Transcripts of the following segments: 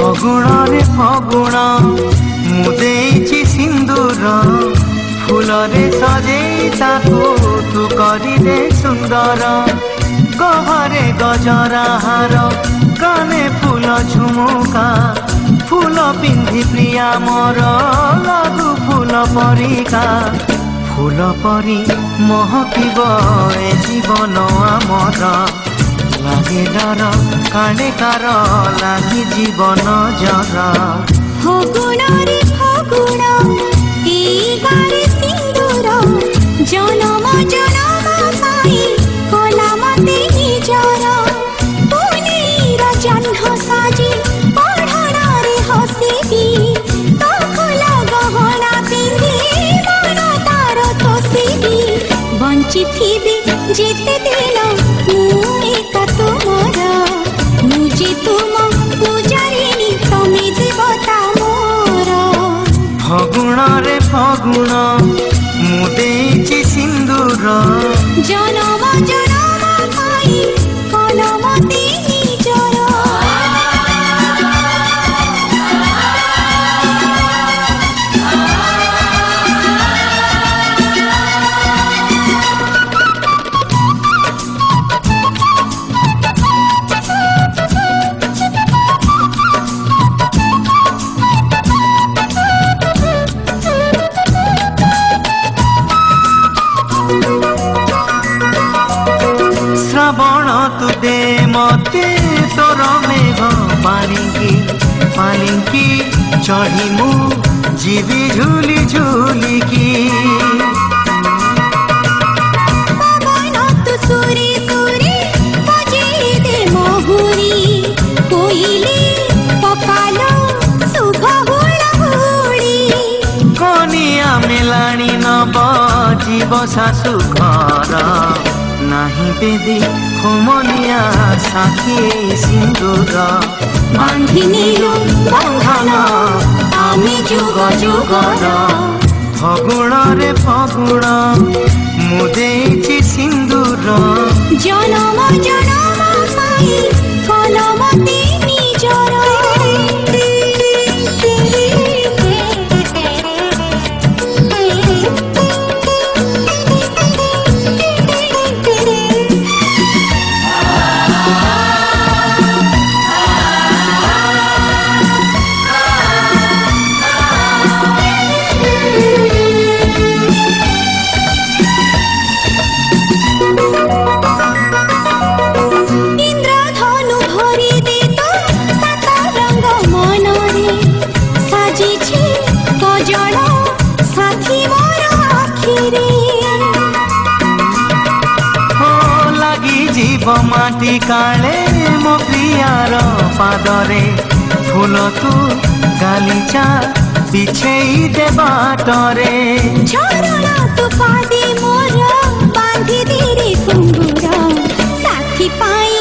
फगुण रे फगुण मुदेची सिंदूर फूल रे सजेई ताकू तू करिले सुंदर गहरे गजरा हार काने फूल झुमुका फूल पिंधि प्रिया मोर लागू फूल परिका फूल परी महकिब ए जीवन आमर लागे डर काणे कार लागी जीवन जर फगुण रे फगुण ए गारे सिंदूर जनम जनम पाई कला मते निजर पुनीर जह्न साजी पढ़ण रे हसिबी तो फुला गहना पिंधि मन तार तोसिबी बंची थिबी जेते दिन एका तुमर मुझे तुम पूजारिणी तमे देवता मोर फगुण रे फगुण मुदेची सिंदूर जनम जनम पाई कलम ते निजर श्रावण तु दे मते तोर मेघ पालिंकी चढ़ी मु जीवी झूली झूली की पवन तु सुरे सुरे बजे दे महुरी कोइली पकालो सुख हुला हुड़ी कनिया मेलाणी नब जीव शाशु घर नाही बेदी होमनिया साखी सिंदूर बांधि नीलु बंधन आमी जुग जुगर फगुण रे फगुण मुदेची सिंदूर जनम जनम पाई कलम ते निजर माटी काले मो प्रियार पादरे फूल तू गालीचा बिछेई दे बाटरे झरना तू पादे मोर बांधि दे रे कुंगुर साथी पाई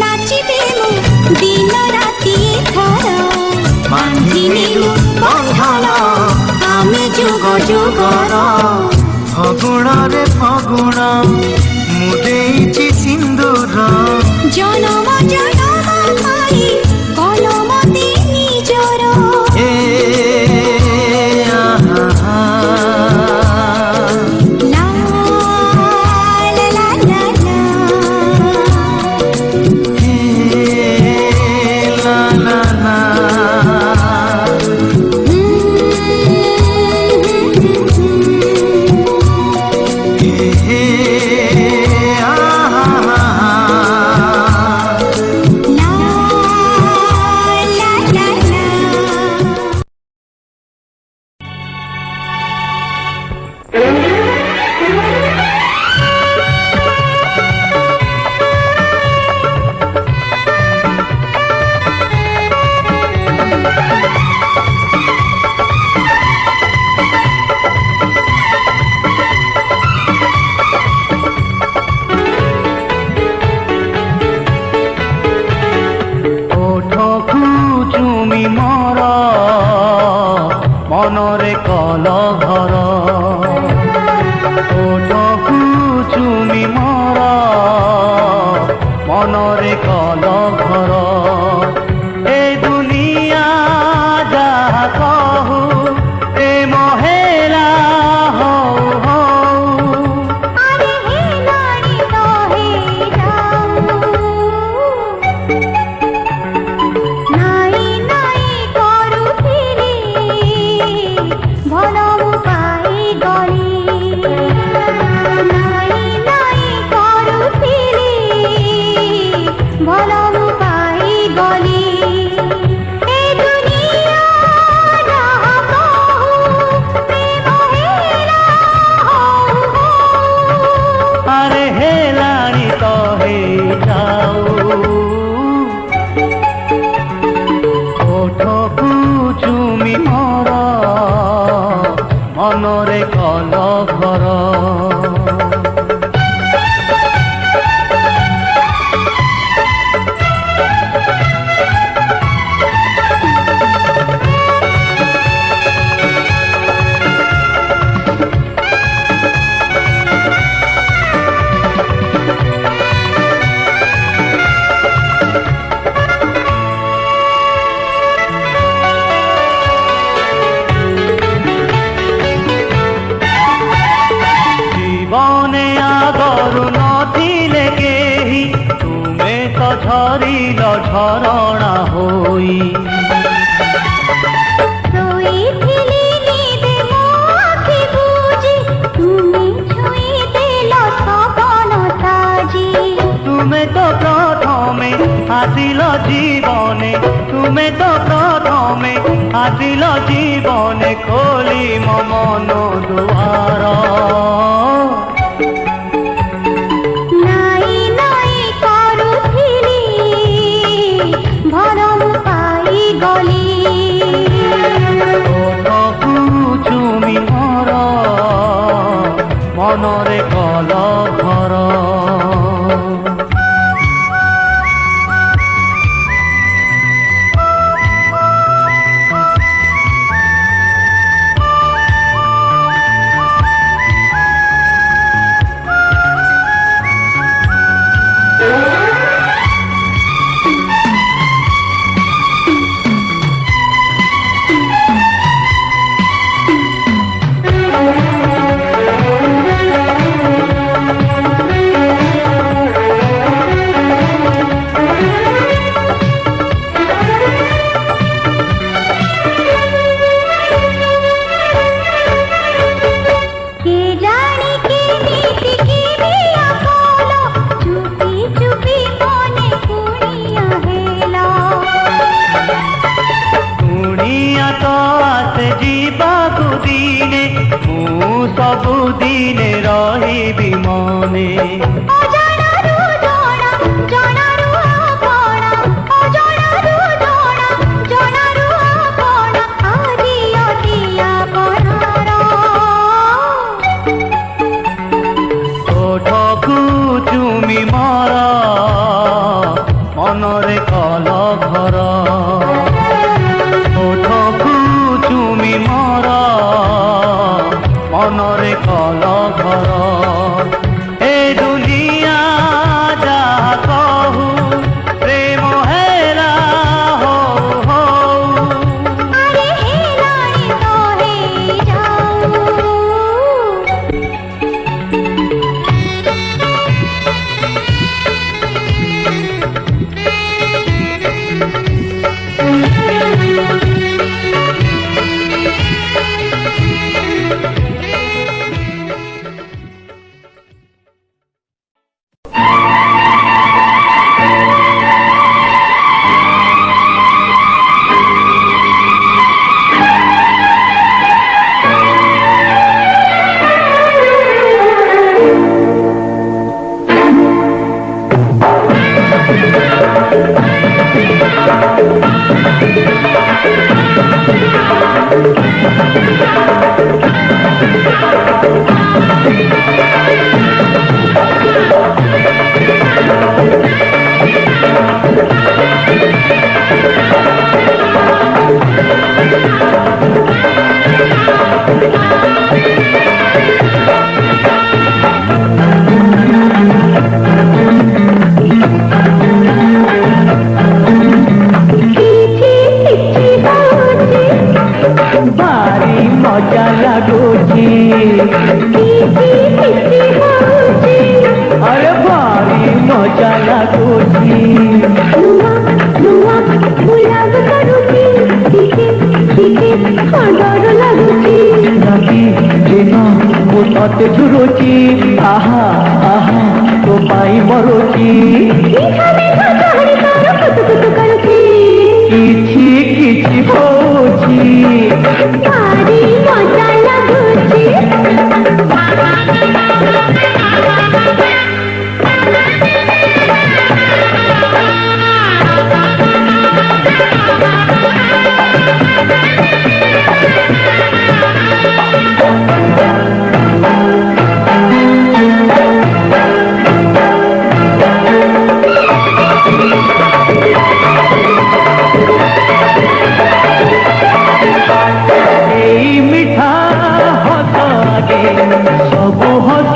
नाचिबे मु दिन राति थर बांधि नीलु बंधन आमे जुग जुगर फगुण रे फगुण मुदेची सिंदूर जनम जनम पाई कलम ते निजर ला ला ला ला ला ला ला চুমি মর মনরে কল ঘর ওঠকু চুমি মর মনরে কল ঘর এ দুনিয়া যাহা কহু এ মহেলা হও হও আরে হে নারী কহে যাও নাই নাই করুଥିଲି ভাল পাই গলি নাই নাই করুଥିଲି ভাল পাই গলি এ দুনিয়া যাহা কহু প্রেম হেলা হও হও আরে হেলানি কহে যাও ওঠকু চুমি মর মনরে কল ঘর জীবনে আগরু নথিলে কেহি তুমে তো ঝরিল ঝরଣା হই রইଥିଲି নিদে মো আখি বুজি তুমি ছুঁই দিল সপন সাজি তুমে তো প্রথমে আসিল জীবনে তুমে তো প্রথমে আসিল জীবনে খোলি মন দুয়ার নাই নাই করুଥିଲି ভরম পাই গলি ওঠকু চুমি মর মনরে কল ঘর কে জানি কি নীতি কি বিয়া কলো চুপি চুপি মনে কুড়িয়া হেলা কুড়িয়া তো আসে ଯିବାକୁ ଦିନେ ମୁଁ ସବୁଦିନେ ରହିବି ମନେ ଅଜଣାରୁ ଜଣା ଜଣାରୁ ଆପଣ ଅଜଣାରୁ ଜଣା ଜଣାରୁ ଆପଣ ଆଜି ଅତି ଆପଣାର ওঠকু চুমি মর মনরে কল ঘর ওঠকু চুমি মর মনরে কল ঘর এ দুনিয়া କରୁଛି ଟିକେ ଟିକେ ଡର ଲାଗୁଛି ରାତି ଦିନ ମୁଁ ତତେ ଝୁରୁଛି ଆହା ଆହା ତୋ ପାଇଁ ମରୁଛି ମିଠା ମିଠା ଚାହାଣି ତାର କୁତୁ କରୁଛି କିଛି କିଛି ହଉଛି ଭାରି ମଜା ଲାଗୁଛି এই মিঠা হস আগে সবু হস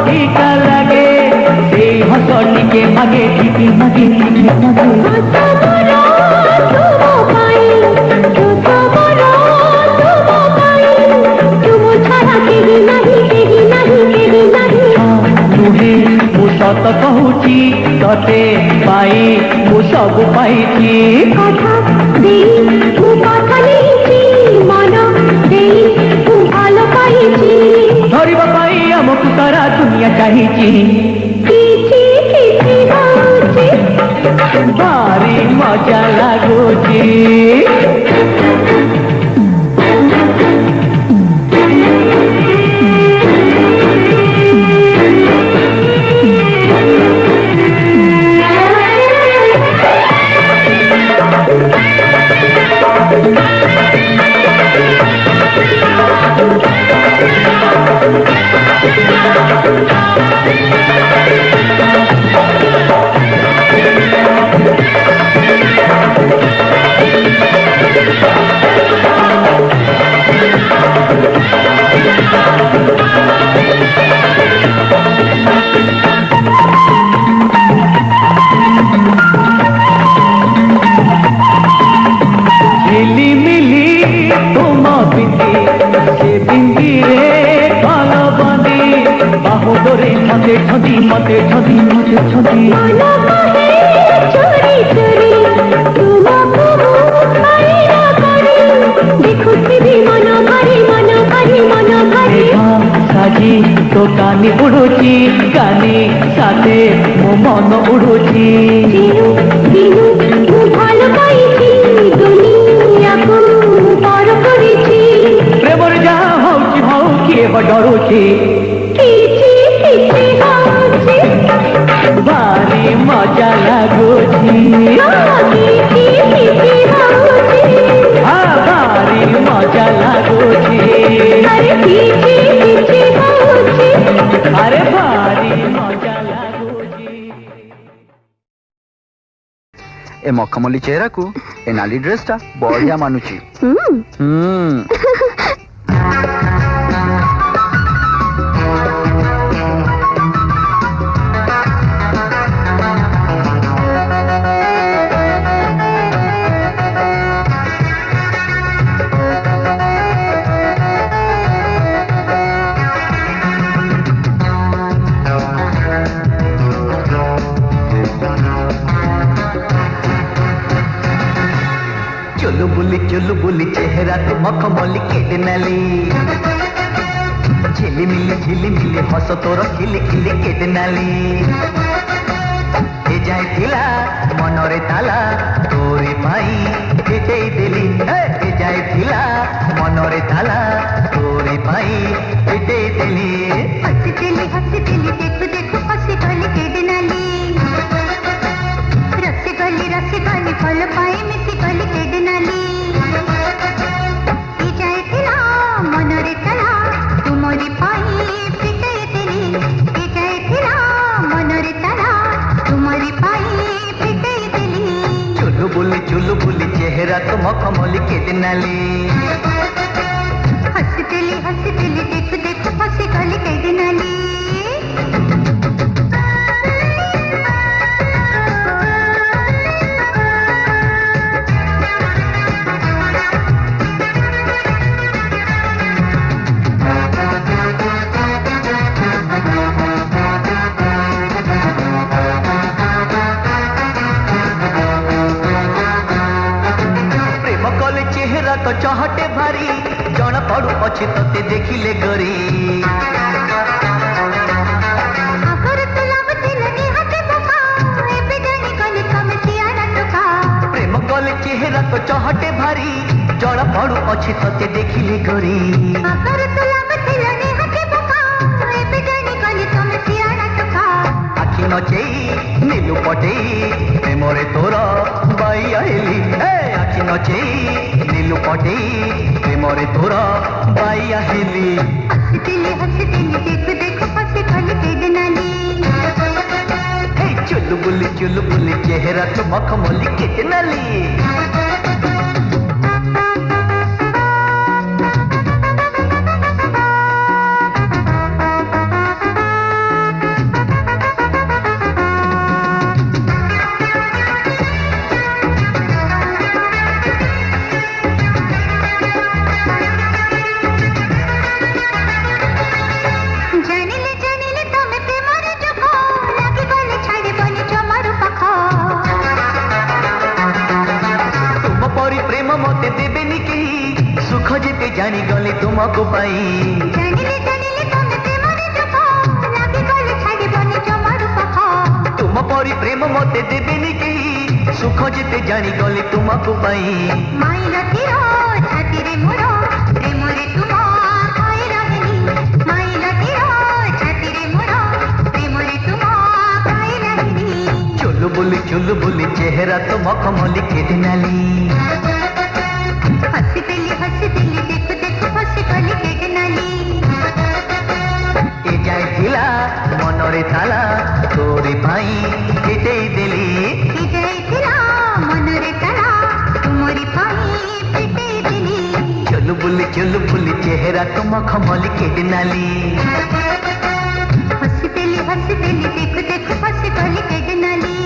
ফিকা লাগে সেই হস টিকে মাগে ঠিকি মাগে ঠিকি মাগে নুহে ମୁଁ ସତ କହୁଛି ତତେ ପାଇ ମୁଁ ସବୁ ପାଇଛି কথা দেই ମୁଁ କଥା ନେଇଛି ମନ ଦେଇ ମୁଁ ଭଲ ପାଇଛି ଧରିବା ପାଇଁ ଆମକୁ ସାରା ଦୁନିଆ ଚାହିଁଛି କିଛି କିଛି ହଉଛି ଭାରି ମଜା ଲାଗୁଛି ঝিলিমিলি তুম বিন্দি সে বিন্দিরে কল বন্দি বাহু ধরে মতে ছদি মতে ছদি মতে ছদি মন কহে চোরি চোরি তুমକୁ ମୁଁ ପାଇଲା କରି ଦେଖୁଥିବି ମନ ଭରି ମନ ଭରି ମନ ଭରି সাজি তো কানি উড়ুছি কানি সাথে মো মন উড়ুছি দিনু দিনু ମୁଁ ଭଲ ପାଇଛି ଦୁନିଆକୁ ମୁଁ ପର କରିଛି প্রেমর যা হଉଛି হଉ কিଏ ବା ଡରୁଛି କିଛି କିଛି ହଉଛି ভারি মজা লাগুছি କିଛି କିଛି ହଉଛି ভারি মজা লাগুছি আরে କିଛି କିଛି ହଉଛି আরে ভারি মজা লাগুছি ଏ ମଖମଲ୍ଲି ଚେହେରାକୁ ଏ ନାଲି ଡ୍ରେସଟା ବଢିଆ ମାନୁଛି চুলু বুলি চেহারা তো মখমলি কেটে নালি ঝিলিমিলি হস তোর খিলি খিলি কেটে নালি এ যাইছিলা মনরে তালা তোরে পাই ফিটেই দেলি এ যাইছিলা মনরে তালা তোরে পাই ফিটেই দেলি हंसी दिली देखो देखो हंसी गली केड़े नाली रस्सी गली फल पाई मिसी गली केड़े नाली ई जाए थिला मनरे तला तुमरी पाई फिटे दिली ई जाए थिला मनरे तला तुमरी पाई फिटे दिली চুলু বুলি চেহারা তো মখমলি কেটে নালি हंसी दिली देखो देखो हंसी गली केड़े नाली चेहरा तो चहटे भारी जन पड़ू अच्छे तते देखिले गोरी आगर तो लागतिल निहाते बोका एबे जानी गली तमे सियाना टोका प्रेम गले चेहरा तो चहटे भारी जन पड़ू अच्छे तते देखिले गोरी आगर तो लागतिल निहाते बोका एबे जानी गली तमे सियाना टोका आखि नचेई नीलू पटेई प्रेमरे तोरा बाई आइली आखि नचेई नीलू पटेई प्रेमरे तोरा बाई आइली हंसतिली देख देख पसे खली के दनाली चुल बुली चेहरा तो मखमली कितनाली जानिले तमे प्रेमर जोखो लागी गले छाड़े बने जमारू पाखो तुम परी प्रेम मते देबेनी केही सुख जेते जानी गले तुमको पाई जानिले तमे प्रेमर जोखो लागी गले छाड़े बने जमारू पाखो तुम परी प्रेम मते देबेनी केही सुख जेते जानी गले तुमको पाई माइला तीरो छातीरे मोरो प्रेमरे तुम खाए रहनी माइला तीरो छातीरे मोरो प्रेमरे तुम खाए रहनी चुल बुली चेहरा तो मखमली केतनाली हंसतिली देख देख पसे खली के दनाली ए जाय थिला मनरे ताला तोरी पाई केतेई देली हिजैथिला मनरे तला तुमरी पाई पिटेई दिली चुल बुली चेहरा तो मखमली केतनाली हंसतिली देख देख पसे खली के दनाली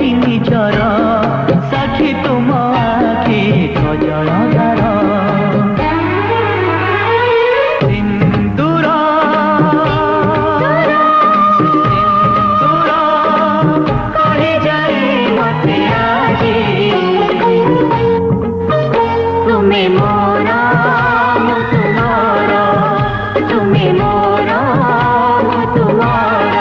ଅତି ନିଜର ସାକ୍ଷୀ ତୁମ ଆଖି କଜଳଧାର ସିନ୍ଦୁର ସିନ୍ଦୁର କହିଯାଏ ମତେ ଆଜି ତୁମେ ମୋର ମୁଁ ତୁମର ତୁମେ ମୋର ମୁଁ ତୁମର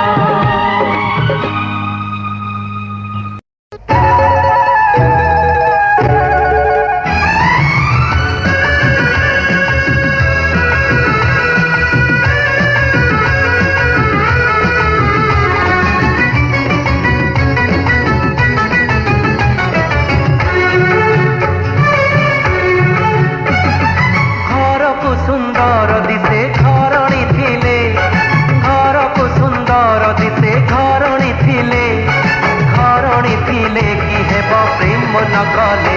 ଘରକୁ ସୁନ୍ଦର ଦିଶେ ଘରଣୀ ଥିଲେ ଘରକୁ ସୁନ୍ଦର ଦିଶେ ଘରଣୀ ଥିଲେ କି ହେବ ପ୍ରେମ ନ କଲେ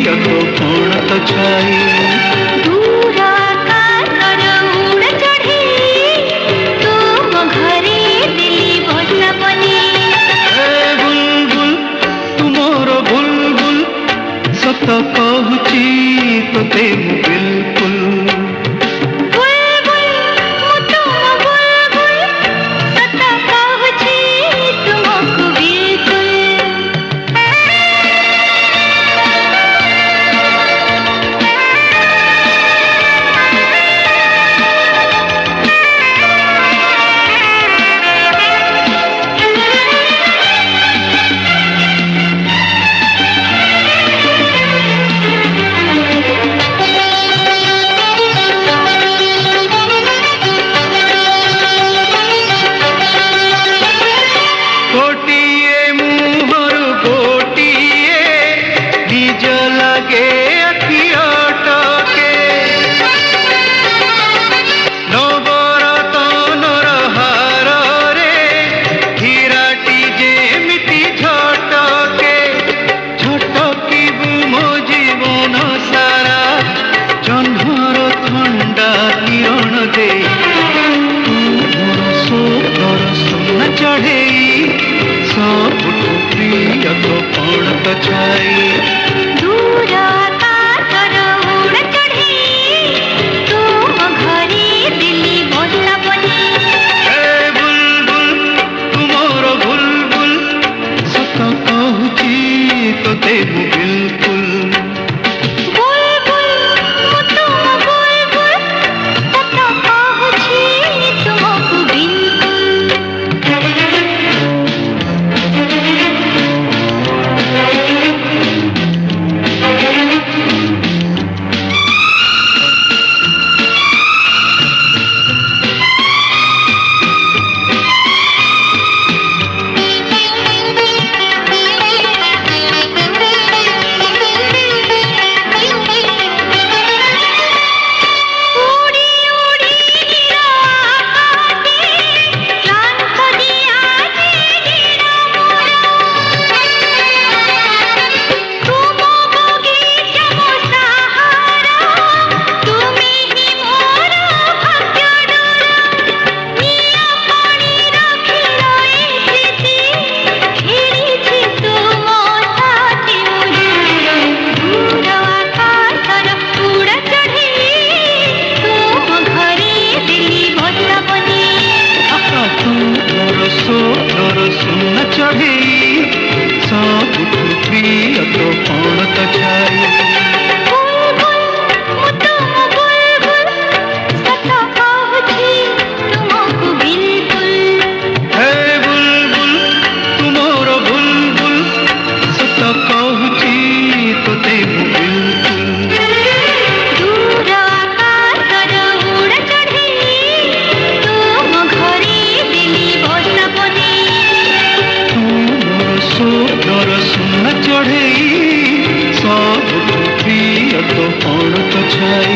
प्रिय तो कौन तो छाई दूर आकाशर उड़ चढ़ी तुम घरे दिली बसा बनी बुलबुल तुमर बुलबुल सत कहूची तोते मु बिल्कुल बुलबुल मु तुम बुलबुल सत कहूची तुमको बिल्कुल गोटिए मुहर गोटिए निज लगे अखि अटके नवरतनर हार रे हୀରାଟି ଯେମିତି ଝଟକେ ଝଟକିବୁ ମୋ ଜୀବନ ସାରା ଜହ୍ନର ଥଣ୍ଡା କିରଣ ଦେଇ ତୁ ମୋର ସ୍ୱପ୍ନର ସୁନା ଚଢ଼େଇ ସବୁଠୁ ପ୍ରିୟ ତ କଣ ତ ଛାଇ दूर आकाशर उड़ चढ़ी तुम घरे दिली बसा बनी बुलबुल तुमर बुलबुल सत कहूची तोते मु बिल्कुल बुलबुल मु तुम बुलबुल सत कहूची तुमको उड़ी उड़ी गिरा आकाशे लांछ दिया जे गिरा मोरा तुम बगीचा मो सहारा तुमी ही मोर भाग्य डोरा निया पानी रखिलो एसिति घेरिछि तुम साथी मुझे दूर आकाशर उड़ चढ़ी तुम घरे दिली बसा बनी तू ମୋର ସ୍ୱପ୍ନର ସୁନା ଚଢ଼େଇ ସବୁଠୁ ପ୍ରିୟ ତ କଣ ତ ଛାଇ बुलबुल मु तुम बुलबुल सत कहूची तुमको बिल्कुल हे बुलबुल तुमर बुलबुल सत कहूची तोते मु बिल्कुल दूर आकाशर उड़ चढ़ी तुम घरे दिली बसा बनी तू ମୋର ସ୍ୱପ୍ନର ସୁନା ଚଢ଼େଇ ସବୁଠୁ ପ୍ରିୟ ତ କଣ ତ ଛାଇ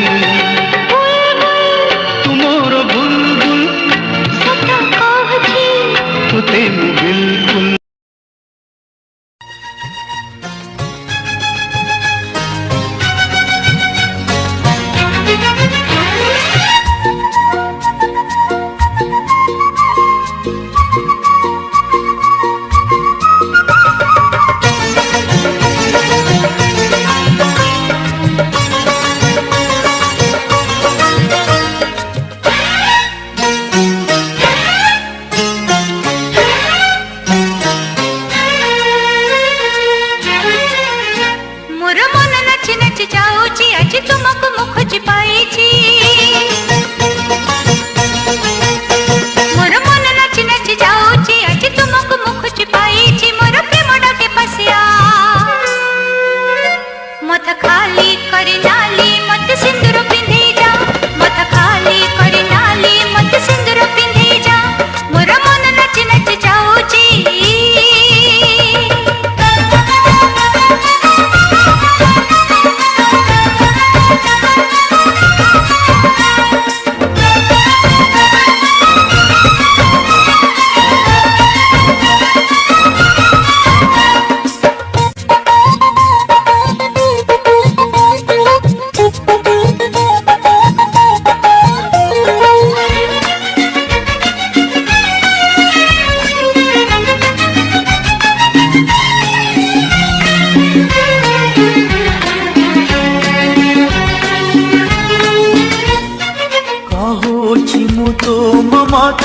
बुलबुल ତୁମର ବୁଲବୁଲ सत कहूची ତୋତେ ମୁ ବିଲ୍କୁଲ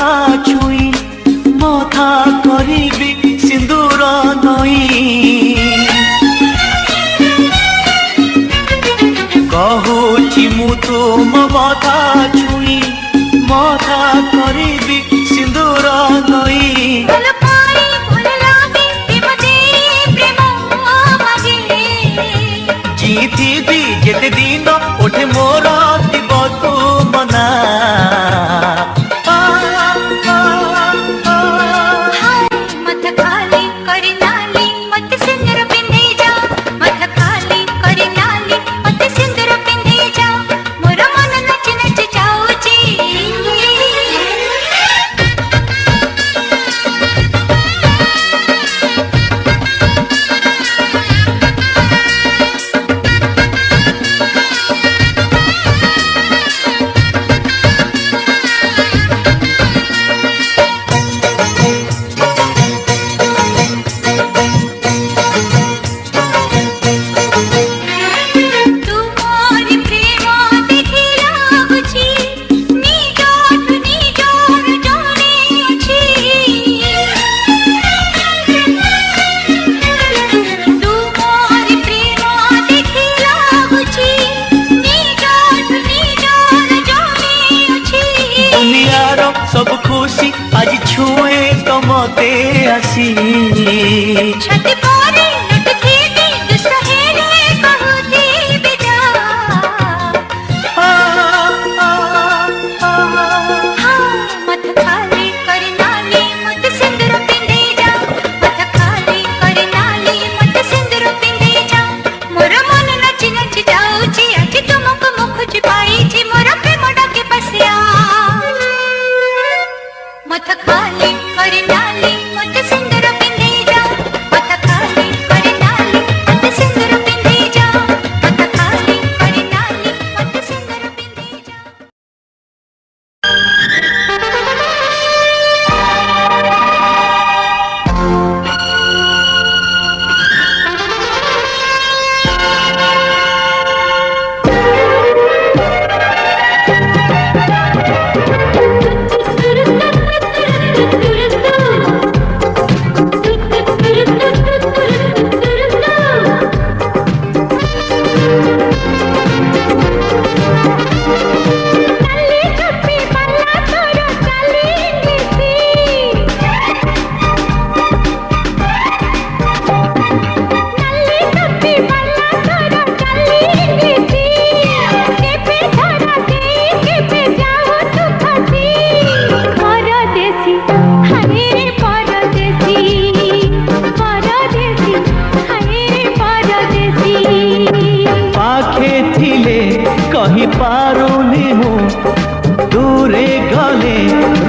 मथा छुई मथा करिबी सिंदूर नई कहूची मु तुम मथा छुई मथा करिबी सिंदूर नई ଭଲ ପାଇ ଭଲ ଲାଗେ ପ୍ରେମ ଦେ ପ୍ରେମ ମାଗେ जीथी जेते दिन उठे मोर दिव तू मना हाय मत खाली करे नाली मत सिंदूर पिंधे जा मत खाली करे नाली मत सिंदूर पिंधे जा मोर मन नच नच जाऊची तुम्हारी प्रेम देखी लागुची निजठ निजर जाने अछि तुम्हारी प्रेम देखी लागुची निजठ निजर जाने अछि दुनियार सब खुशी आज छुए तो मते आसी छत पारे लुट खेदी दुष्ट हेरे कहती बिजा हाँ मत खाली करे नाली मत सिंदूर पिंधे जा मत खाली करे नाली मत सिंदूर पिंधे जा मोर मन नच नच जाऊची आज तुमको मुख पाईची मोर प्रेम डाके पसिया मत खाली करे नाली मत सिंदूर पिंधे जा मत खाली करे नाली मत सिंदूर पिंधे जा मत खाली करे नाली मत सिंदूर पिंधे जा पाखे थिले कही पारुनी मु दूरे गले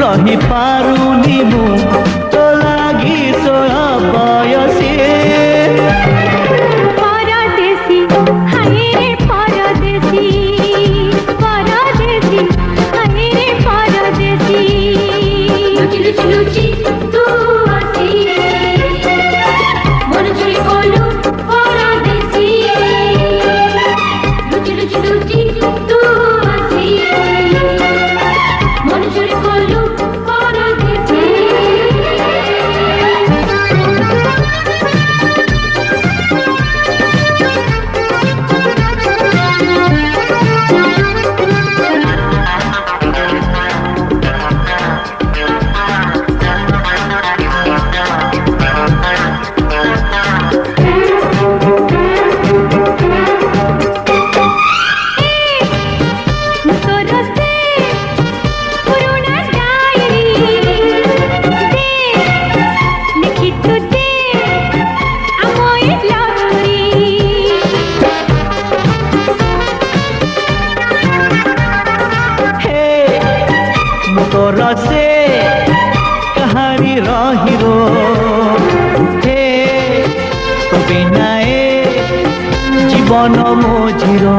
रही पारुनी मु तो लागी सोया बयसी परदेसी हाय रे परदेसी परदेसी हाय रे परदेसी लुचि लुचि लुचि तू आसी मन चुरी कोलू परदेसी लुचि लुचि लुचि तू आसी मन चुरी कोलू परदेसी तोरा से कहानी रहिरो हे तो बिना जीवन मोझिरो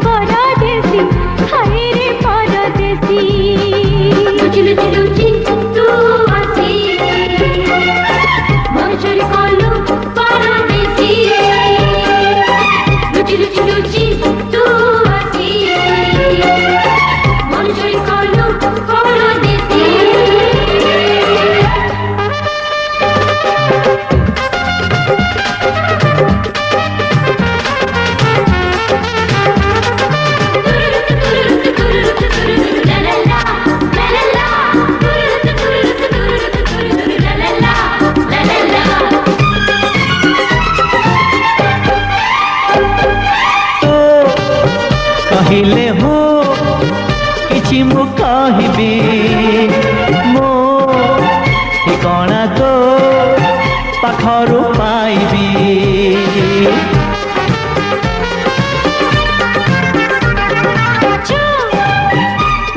परदेसी हाय रे লুচি তু আসি মন চুরি করলো পরদেশি লুচি লুচি লুচি তু আসি মন চুরি করলো পরদেশি କହିଲେ ହୋ କିଛି ମୁଁ କହିବି ମୋ ଠିକଣା ତୋ ପାଖରୁ ପାଇବି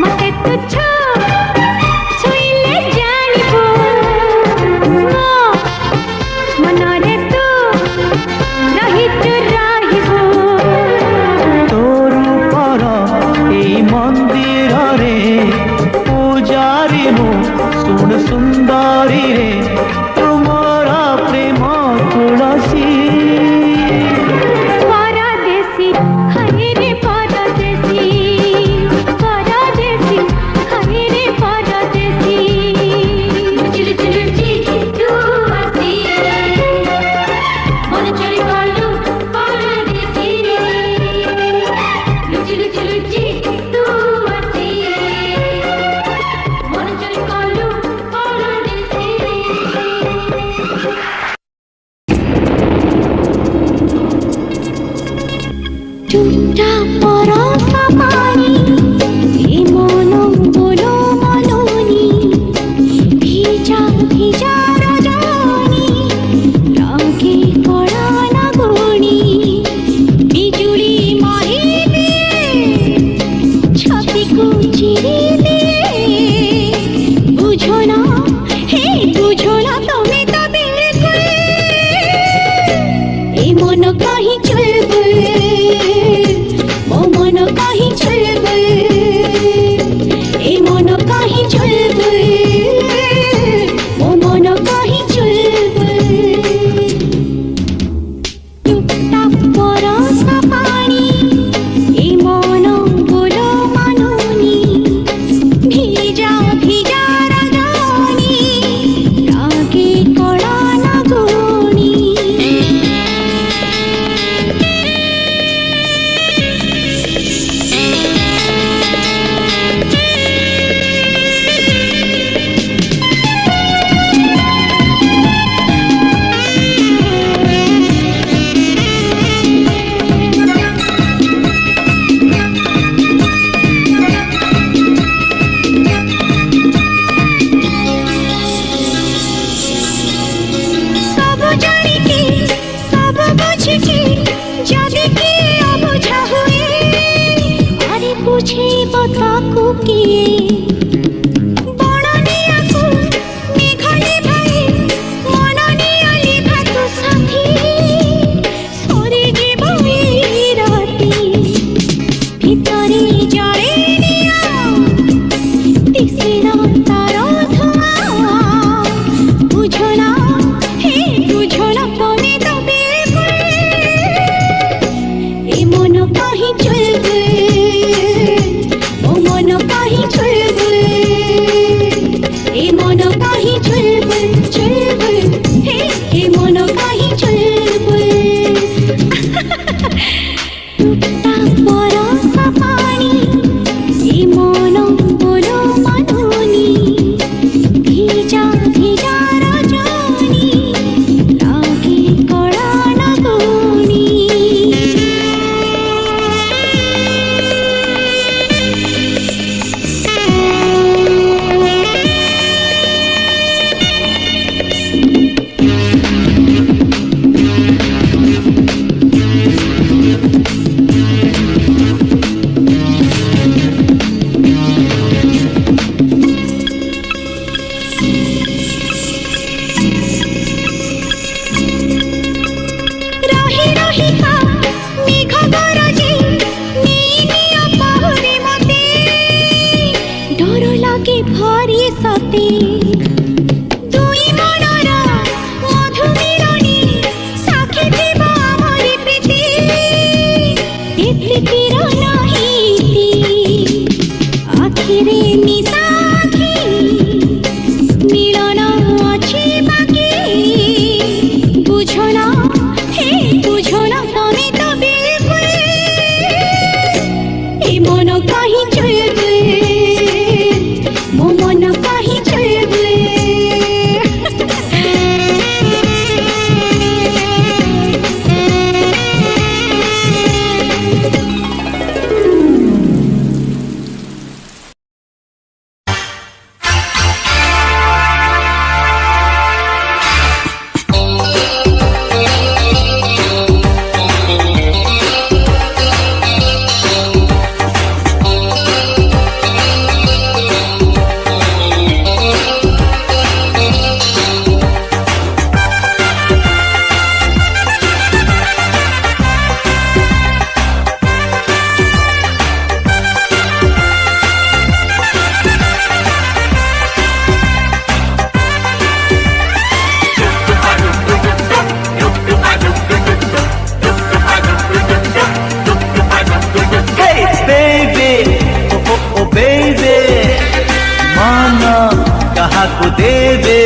ମତେ ତୁଚ୍ଛ ଛୁଇଁଲେ ଜାଣିବୁ ମୋ ମନରେ ତୁ ରହିଛୁ ରହିବୁ ତୋ ରୂପର ଏଇ ମନ୍ଦିରରେ ପୂଜାରୀ ମୁଁ ଶୁଣ ସୁନ୍ଦରୀରେ ତୁମର ପ୍ରେମ ତୁଳସୀ ପରଦେଶୀ ହରେ ରେ ପରଦେଶୀ ପରଦେଶୀ ହରେ ରେ ପରଦେଶୀ ଲୁଚି ଲୁଚି ଲୁଚି ତୁ ଆସି ମନ ଚୋରି କଲୁ ପରଦେଶୀ ଲୁଚି ଲୁଚି ଲୁଚି ତୁ ଆସି ମନ ଚୋରି କଲୁ ପରଦେଶୀ চুপটা পরশা পানি এ মন বলো মলনি ভিজা ভিজা রজনী রাগে কড়া লাগুনি বিজুলি মারিলে ছাতিকু চিরি দিয়ে বুঝো না হে বুঝো না তুমি তো বিলকুল এ মন কাহি চলবে ও মন কাহি চলবে এ মন কাহি চলবে ও মন কাহি চলবে টুকটাক পরশা পানি এ মন বলো মানুনি ভিজা ভিজা রজনী রাগে কড়া লাগুনি सब जानिके सब बुझिके जदि कि अबुझा हुए अरे बुझेब ताकू किए बणनियाकू मेघले भाई मननिया लिभा तू साथी सरी जीव एई राती ভিতরে জড়ে নিয়া দিশিনা তার ধোঁয়া বুঝো না হে বুঝো না তুমি তো বিলকুল এ মন কাহি চলবে ও মন কাহি চলবে এ মন কাহি চলবে চলবে হে এ মন কাহি চলবে টুকটা পরশা পানি এ মন বলো মানুনি ভিজা ভিজা রজনী রাগে কড়া লাগুনি ती दुई मनर मधु मिलनी साक्षी थीब आमरी प्रीति ए प्रीतिर नहीं आखिरे मिसाखी मिलन अच्छी बाकी बुझना हे बुझना तमे तो बिल्कुल ए मन कहीं चल गए मो मन कहीं चल गए को देवे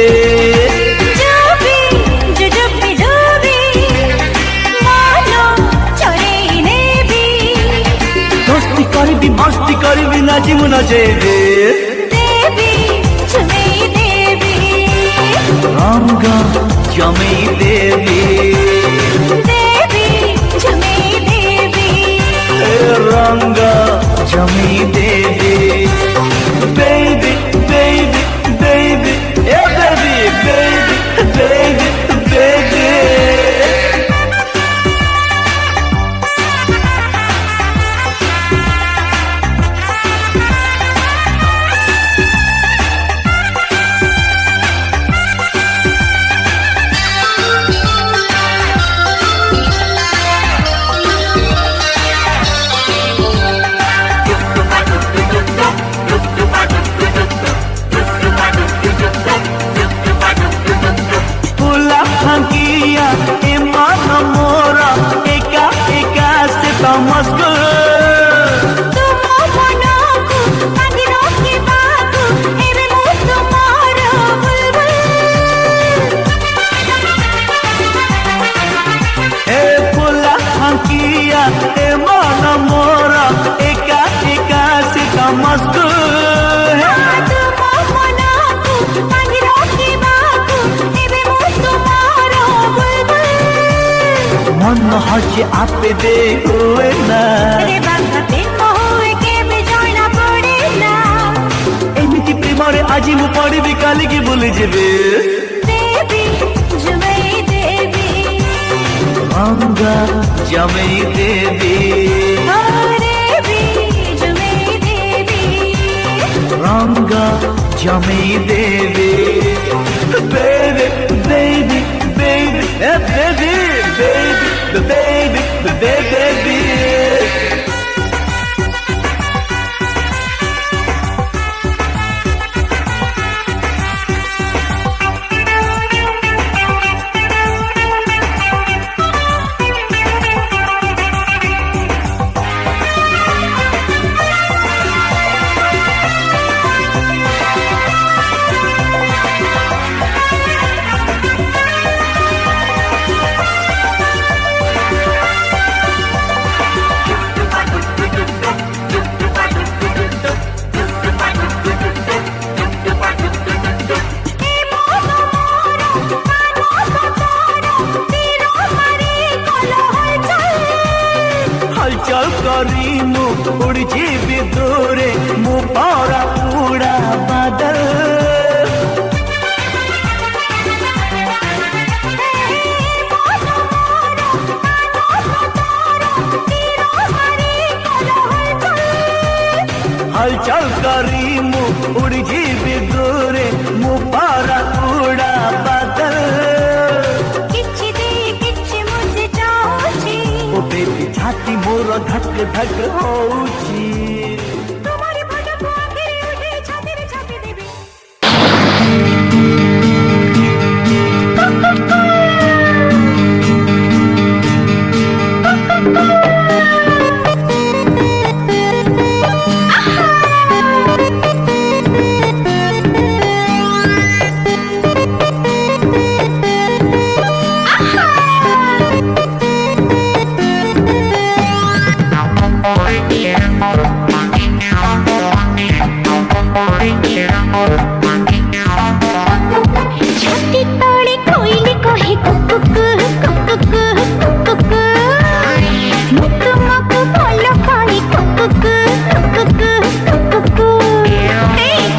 दोस्ती करबी मस्ती करबी नाचिमु नचेबे रंग जमे देवी रंग जमे देवी baby baby baby yeah baby baby baby baby मन हजे आपे दे हुए ना एमिति प्रेम रे आज मु पड़बी काली की भूली जेबे रंगा जमे देवी रंगा जमे देवी baby baby baby baby baby baby baby उड़ी जीवी दूरे मुँह पौरा पूरा बादल हलचल करी मुँह उड़ी जीवी दूरे मुँह पौरा पूरा बादल ओ बेबी छाती मोर धक धक होची। छाती तले कोइली कहे कुकुक कुकुक कुकुक मु तुमको भल पाई कुकुक कुकुक कुकुक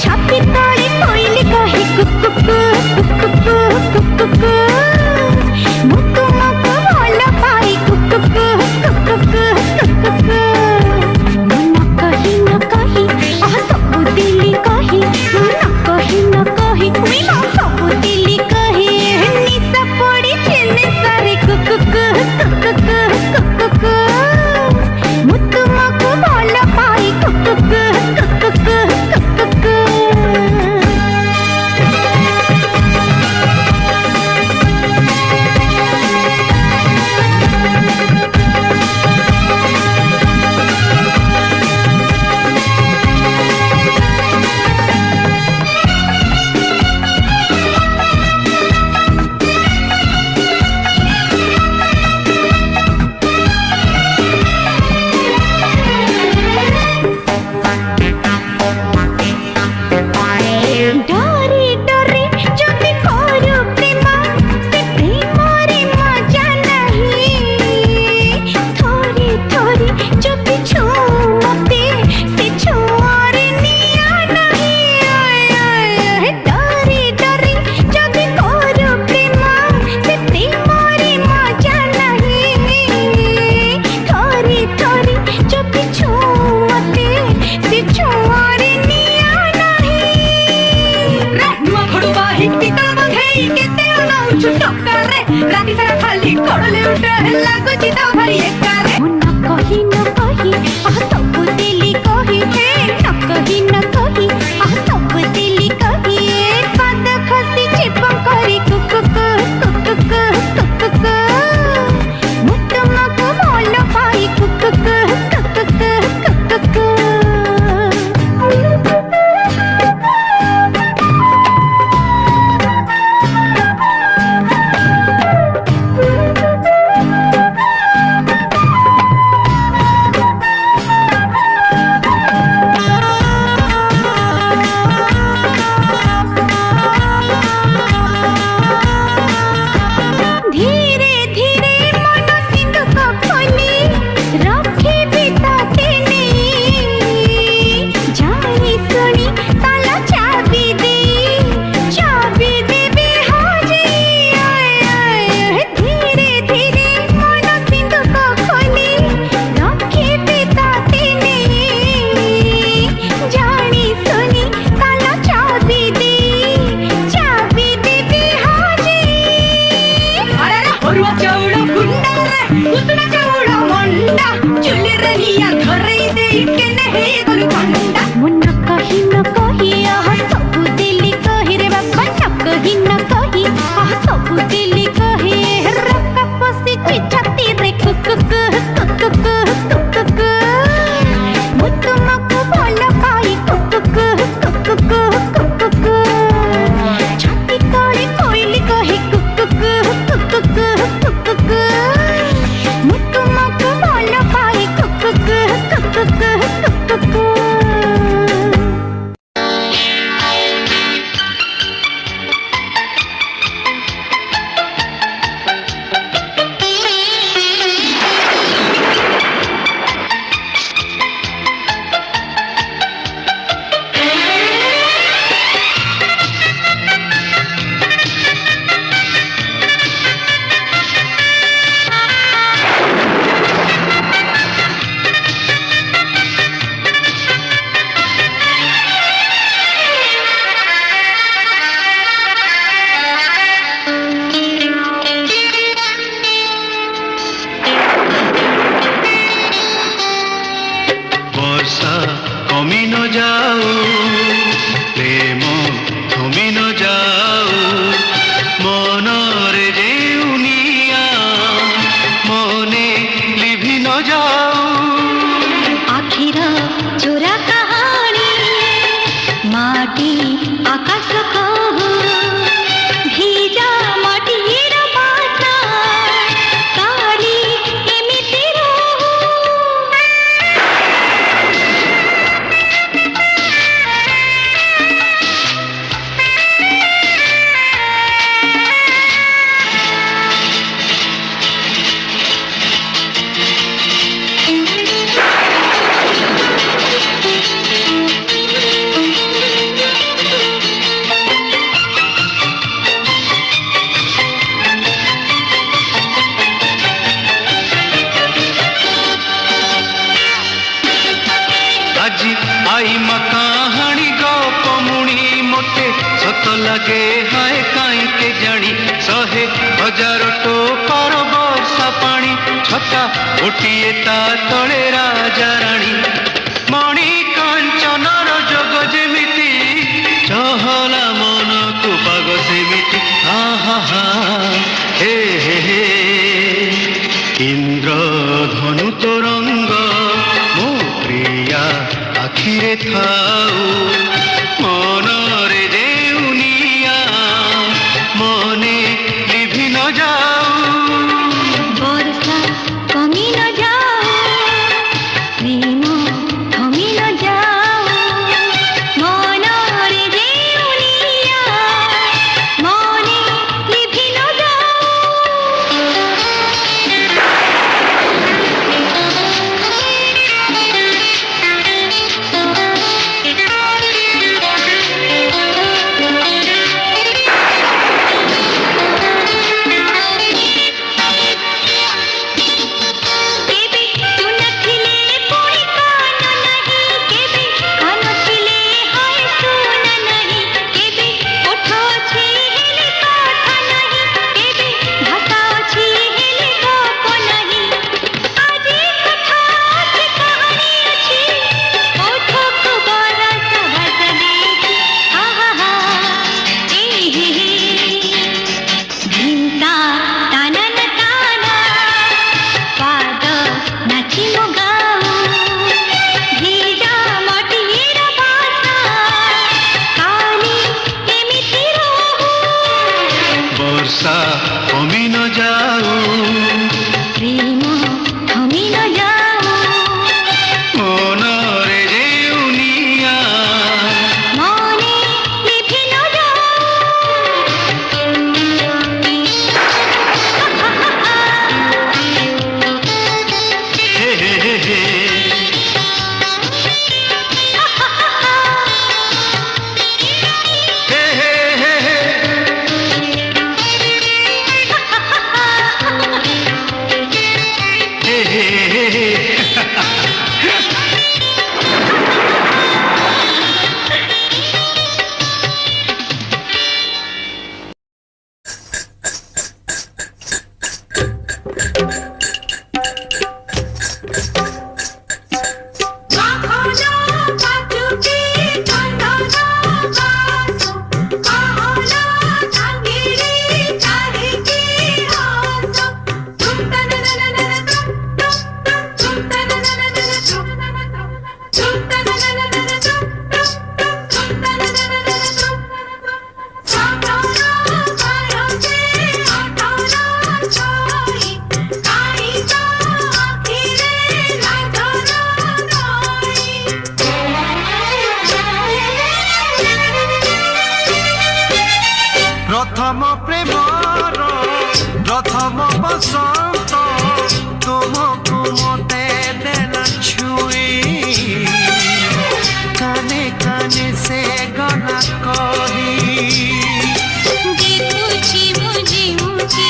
छाती तले कोइली कहे कुकुक कुकुक कुकुक मु तुमको भल पाई कुकुक कुकुक कुकुक मन कही न कही आह सब दिली कही मन कही सब दिली कही निशा पड़ी चिन्ह सारे कुकुक कुकुक कुकुक मु तुमको भल पाई कुकुक कुकुक कुकुक डरे डरे जदि करू प्रेम से प्रेमरे मजा नहीं थोड़ी थोड़ी जदि छू मते से छुआरे निया नहीं डरे डरे जदि करू प्रेम से प्रेमरे मजा नहीं थोड़ी थोड़ी जदि छू मते से छुआरे निया राती सारा खाली कड़ले उठे लागुची तो भारी एकारे मन कही न कही आह सब दिली कही हे न कही न कही आह सब दिली कही पाद खसी चिपम करी कुकुक कुकुक कुकुक मु तुमको भल पाई कुकुक कुकुक कुकुक धीरे धीरे मन सिंधुक खोली रखे बिताते नहीं जानी सुनी ताला चाबी दे हाजी धीरे धीरे मन सिंधुक खोली रखे बिताते नहीं जानी सुनी ताला चाबी दे हाजी ಹೊರುವ ಚೌಡ ಗುಂಡರೆ ಉತ್ತಣ ಚೌಡ ಮೊಂಡ ಚುಲಿರನಿಯ ಧರೈದೆ ಕೆನೆ ಹೇಗಲು ಕೊಂಡ ಮುನ್ನ ಕಹಿ ನ ಕಹಿ ಆಹ ಸಬು ದಿಲಿ ಕಹಿ ರೆ ಬಾಬಾ ನ ಕಹಿ ನ ಕಹಿ ಆಹ ಸಬು ದಿಲಿ ಕಹಿ ರಕ್ಕ ಪಸಿ ಚಿಛತಿ ರೆ ಕುಕುಕ್ ಕುಕುಕ್ ಕುಕುಕ್ ಮು ತುಮको भल पाई कुकुक कुकुक कुकुक छाती तले कोइली कहे कुकुक कुकुक कुकुक मु तुमको भल पाई कुकुक कुकुक कुकुक वर्षा कमी न जाऊ प्रेम थमी न जाऊ मनरे जेउनिया मने लिभि न जाऊ आखिर चोरा कहानी माटी आकाश कहू भीजा माटीर बाटा काली एमिति रहू तो लगे हाय काई के जानी सहे हजार टोपार वर्षा पानी छता गोटिए ता तले राजा रानी मणि कांचनर जोग जेमिति चहला मन को पाग सेमिति आहा हा हे हे हे इंद्रधनु तरंग मो प्रिया आखिरे थाऊ मनरे देउनिया मने लिभि न जाऊ वर्षा कमी न जाओ प्रेम थमी न जाओ मनरे देउनिया मने लिभि न केबे तू नथिले पुणी कान नहीं केबे कान थिले हाय सुन नहीं केबे ओठ छी हेले कथा नहीं केबे भाषा छी हेले गप नहीं आजी कथा छी कहानी अछि ओठ को बरस बदले आहा हा ए हे हे भिंता तानन ताना पाद नाची मोगाऊ भीजा मटिएर भाषा काली एमिति रहू वर्षा कमी न जाऊ प्रेम थमी न जाऊ मनरे देउनिया मने लिभि न हे हे हे हे हे हे हे हे हे प्रथम प्रेमर प्रथम बसंत तुमको मते देना छुई काने काने से गना कही देखुछि मुझे मुझे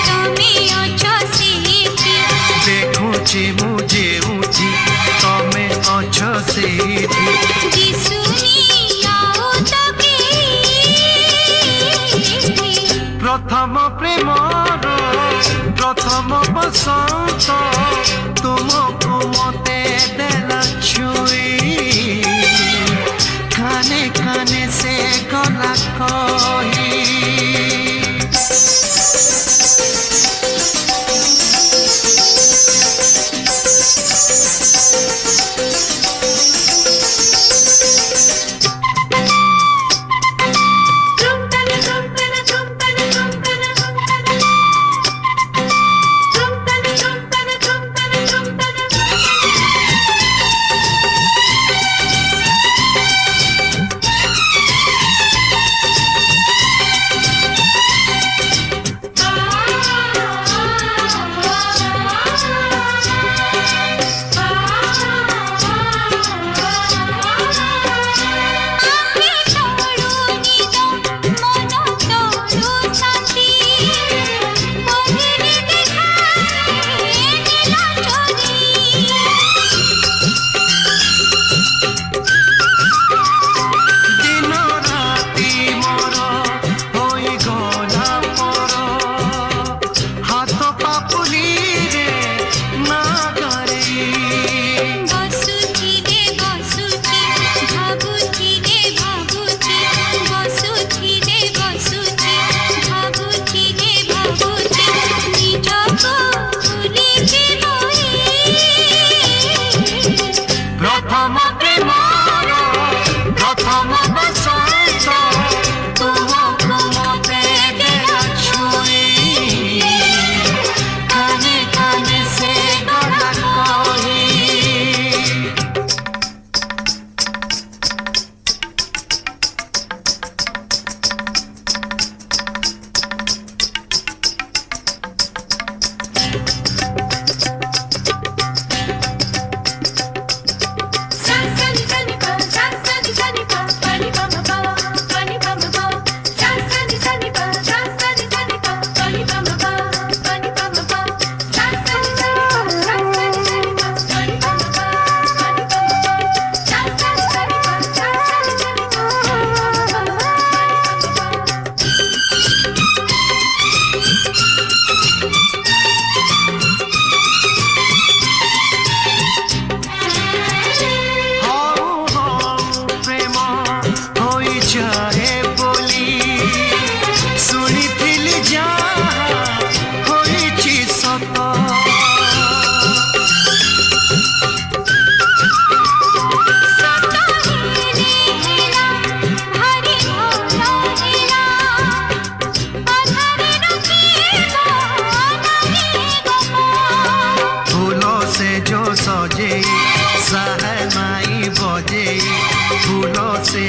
तमे अछ सेठी देखुछि मुझे उची तमे अछ सेठी जिसुनी आओ तके प्रथम प्रेमर प्रथम बसंत तुमको मते देना छुई काने काने से गला कही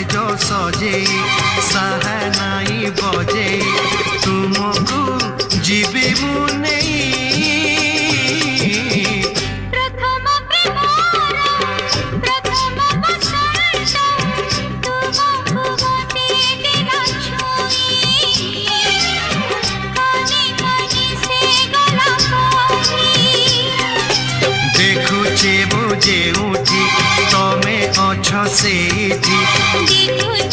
दहेज सजे साहनाई बजे तुमको जीवी मुने प्रथम प्रेमर प्रथम बसंत तुमको गोटे दिन छुई कानी कानी से गला कही देखुचे मुझे उठी तमे अछ सेठी देखुचे